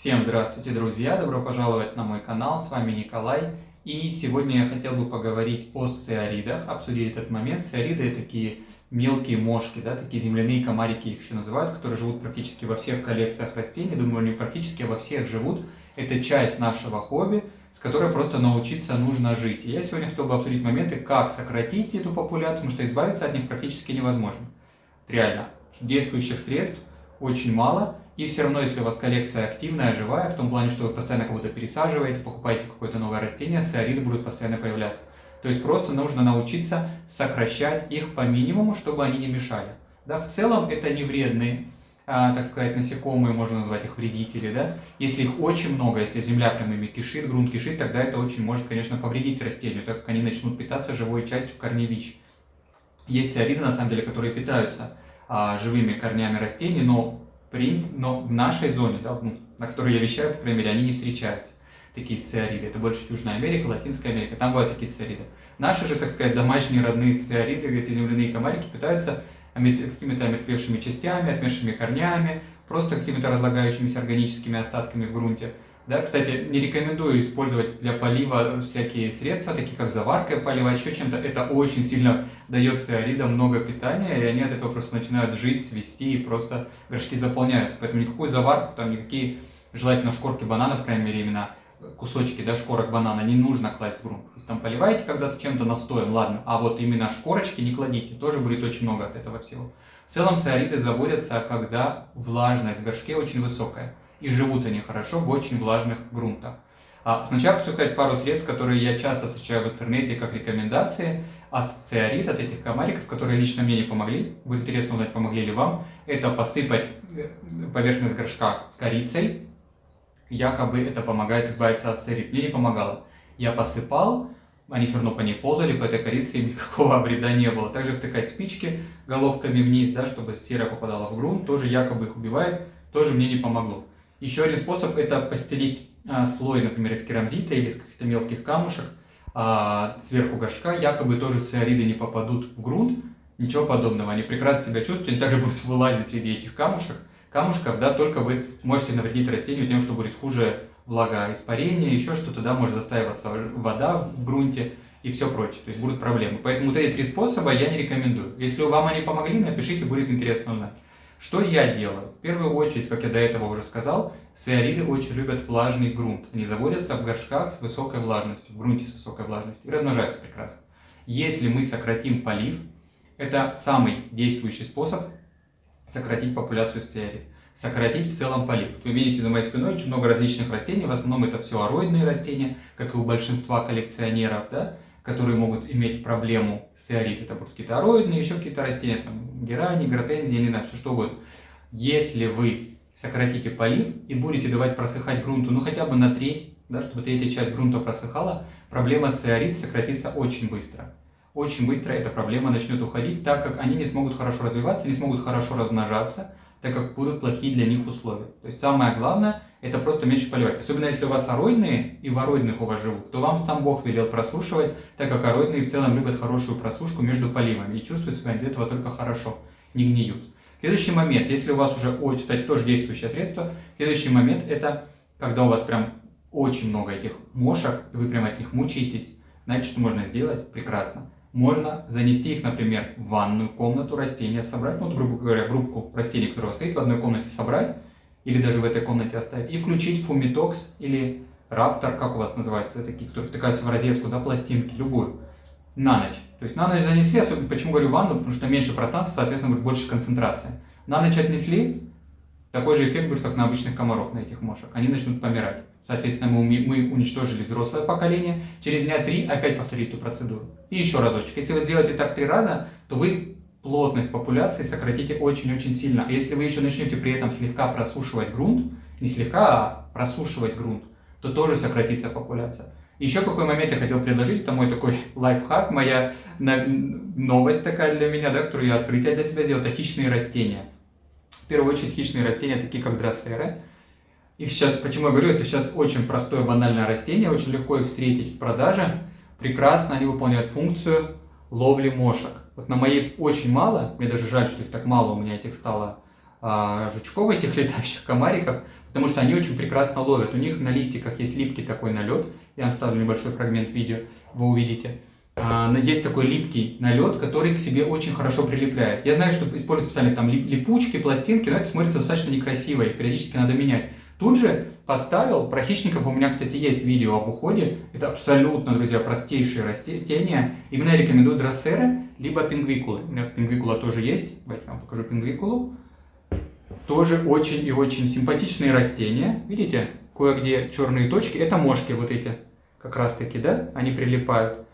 Всем здравствуйте, друзья! Добро пожаловать на мой канал, с вами Николай. И сегодня я хотел бы поговорить о сциаридах, обсудить этот момент. Сциариды — это такие мелкие мошки, да, такие земляные комарики их еще называют, которые живут практически во всех коллекциях растений. Думаю, не практически, а во всех живут. Это часть нашего хобби, с которой просто научиться нужно жить. И я сегодня хотел бы обсудить моменты, как сократить эту популяцию, потому что избавиться от них практически невозможно. Реально, действующих средств очень мало. И все равно, если у вас коллекция активная, живая, в том плане, что вы постоянно кого-то пересаживаете, покупаете какое-то новое растение, сциариды будут постоянно появляться. То есть просто нужно научиться сокращать их по минимуму, чтобы они не мешали. Да, в целом это не вредные, так сказать, насекомые, можно назвать их вредители. Да? Если их очень много, если земля прям ими кишит, грунт кишит, тогда это очень может, конечно, повредить растению, так как они начнут питаться живой частью корневищ. Есть сциариды, на самом деле, которые питаются живыми корнями растений, но в нашей зоне, да, на которой я вещаю, по крайней мере, они не встречаются, такие сциариды. Это больше Южная Америка, Латинская Америка, там бывают такие сциариды. Наши же, так сказать, домашние родные сциариды, эти земляные комарики, питаются какими-то омертвевшими частями, отмершими корнями, просто какими-то разлагающимися органическими остатками в грунте. Да, кстати, не рекомендую использовать для полива всякие средства, такие как заварка поливать, еще чем-то. Это очень сильно дает сциаридам много питания, и они от этого просто начинают жить, свисти, и просто горшки заполняются. Поэтому никакую заварку, там никакие, желательно шкорки банана, по крайней мере, именно кусочки, да, шкорок банана не нужно класть в грунт. Если там поливаете когда-то чем-то настоем, ладно, а вот именно шкорочки не кладите, тоже будет очень много от этого всего. В целом сциариды заводятся, когда влажность в горшке очень высокая. И живут они хорошо в очень влажных грунтах. Сначала хочу сказать пару средств, которые я часто встречаю в интернете как рекомендации от сциарид, от этих комариков, которые лично мне не помогли. Будет интересно узнать, помогли ли вам. Это посыпать поверхность горшка корицей. Якобы это помогает избавиться от сциарид. Мне не помогало. Я посыпал, они все равно по ней ползали, по этой корице им никакого вреда не было. Также втыкать спички головками вниз, да, чтобы сера попадала в грунт, тоже якобы их убивает, тоже мне не помогло. Еще один способ — это постелить слой, например, из керамзита или из каких-то мелких камушек сверху горшка. Якобы тоже сциариды не попадут в грунт, ничего подобного. Они прекрасно себя чувствуют, они также будут вылазить среди этих камушков, да, только вы можете навредить растению тем, что будет хуже влагоиспарение, еще что-то, да, может застаиваться вода в грунте и все прочее. То есть будут проблемы. Поэтому вот эти три способа я не рекомендую. Если вам они помогли, напишите, будет интересно узнать. Что я делаю? В первую очередь, как я до этого уже сказал, сциариды очень любят влажный грунт. Они заводятся в горшках с высокой влажностью, в грунте с высокой влажностью и размножаются прекрасно. Если мы сократим полив, это самый действующий способ сократить популяцию сциарид. Сократить в целом полив. Вы видите за моей спиной очень много различных растений, в основном это все ароидные растения, как и у большинства коллекционеров, да, которые могут иметь проблему с сциарид. Это будут какие-то ароидные, еще какие-то растения, там, герани, гортензии, не знаю, все что угодно. Если вы сократите полив и будете давать просыхать грунту, ну хотя бы на треть, да, чтобы третья часть грунта просыхала, проблема сциарид сократится очень быстро. Очень быстро эта проблема начнет уходить, так как они не смогут хорошо развиваться, не смогут хорошо размножаться, так как будут плохие для них условия. То есть самое главное — это просто меньше поливать. Особенно если у вас ароидные и в ароидных у вас живут, то вам сам Бог велел просушивать, так как ароидные в целом любят хорошую просушку между поливами и чувствуют себя от этого только хорошо, не гниют. Следующий момент, если у вас уже, кстати, тоже действующее средство, следующий момент — это когда у вас прям очень много этих мошек, и вы прям от них мучаетесь. Знаете, что можно сделать? Прекрасно. Можно занести их, например, в ванную комнату, растения собрать, ну, грубо говоря, группку растений, которые стоит в одной комнате, собрать, или даже в этой комнате оставить, и включить фумитокс или раптор, как у вас называются, такие, которые втыкаются в розетку, да, пластинки, любую, на ночь. То есть на ночь занесли, особенно, почему говорю ванну, потому что меньше пространства, соответственно, будет больше концентрация. На ночь отнесли, такой же эффект будет, как на обычных комаров, на этих мошек. Они начнут помирать. Соответственно, мы уничтожили взрослое поколение. Через дня 3 опять повторить эту процедуру. И еще разочек. Если вы сделаете так 3 раза, то вы плотность популяции сократите очень-очень сильно. А если вы еще начнете при этом слегка просушивать грунт, не слегка, а просушивать грунт, то тоже сократится популяция. Еще какой момент я хотел предложить, это мой такой лайфхак, моя новость такая для меня, да, которую я открытие для себя сделал, это хищные растения. В первую очередь хищные растения, такие как дроссеры. Их сейчас, почему я говорю, это сейчас очень простое банальное растение, очень легко их встретить в продаже. Прекрасно они выполняют функцию ловли мошек. Вот на моей очень мало, мне даже жаль, что их так мало, у меня этих стало жучков, этих летающих комариков, потому что они очень прекрасно ловят. У них на листиках есть липкий такой налет. Я вам вставлю небольшой фрагмент видео, вы увидите. Есть такой липкий налет, который к себе очень хорошо прилепляет. Я знаю, что используют специально там липучки, пластинки, но это смотрится достаточно некрасиво и периодически надо менять. Тут же поставил, про хищников у меня, кстати, есть видео об уходе. Это абсолютно, друзья, простейшие растения. Именно я рекомендую дроссеры, либо пингвикулы. У меня пингвикула тоже есть. Давайте я вам покажу пингвикулу. Тоже очень и очень симпатичные растения. Видите, кое-где черные точки. Это мошки вот эти, как раз таки, да, они прилипают.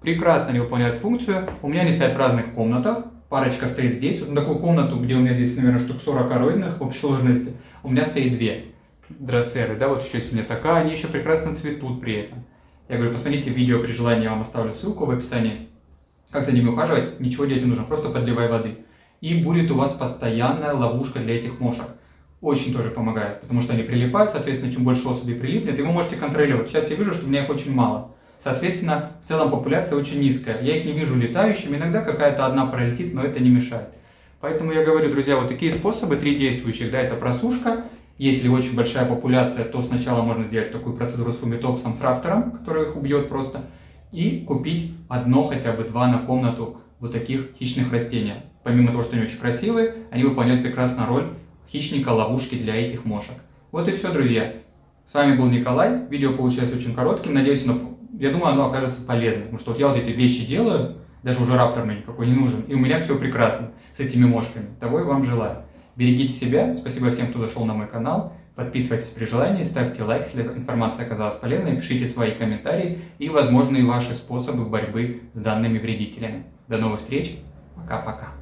Прекрасно они выполняют функцию. У меня они стоят в разных комнатах. Парочка стоит здесь. Вот на такую комнату, где у меня здесь, наверное, штук 40 ароидных в общей сложности, у меня стоит 2 дроссеры. Да, вот еще есть у меня такая. Они еще прекрасно цветут при этом. Я говорю, посмотрите видео при желании, я вам оставлю ссылку в описании. Как за ними ухаживать, ничего делать не нужно, просто подливай воды. И будет у вас постоянная ловушка для этих мошек. Очень тоже помогает, потому что они прилипают, соответственно, чем больше особей прилипнет, и вы можете контролировать. Сейчас я вижу, что у меня их очень мало. Соответственно, в целом популяция очень низкая. Я их не вижу летающими, иногда какая-то одна пролетит, но это не мешает. Поэтому я говорю, друзья, вот такие способы, 3 действующих, да, это просушка. Если очень большая популяция, то сначала можно сделать такую процедуру с фумитоксом, с раптором, который их убьет просто, и купить одно, хотя бы 2 на комнату вот таких хищных растений. Помимо того, что они очень красивые, они выполняют прекрасно роль хищника, ловушки для этих мошек. Вот и все, друзья. С вами был Николай. Видео получилось очень коротким. Надеюсь, я думаю, оно окажется полезным. Потому что вот я вот эти вещи делаю, даже уже раптор мне никакой не нужен, и у меня все прекрасно с этими мошками. Того и вам желаю. Берегите себя. Спасибо всем, кто зашел на мой канал. Подписывайтесь при желании, ставьте лайк, если информация оказалась полезной, пишите свои комментарии и возможные ваши способы борьбы с данными вредителями. До новых встреч. Пока-пока.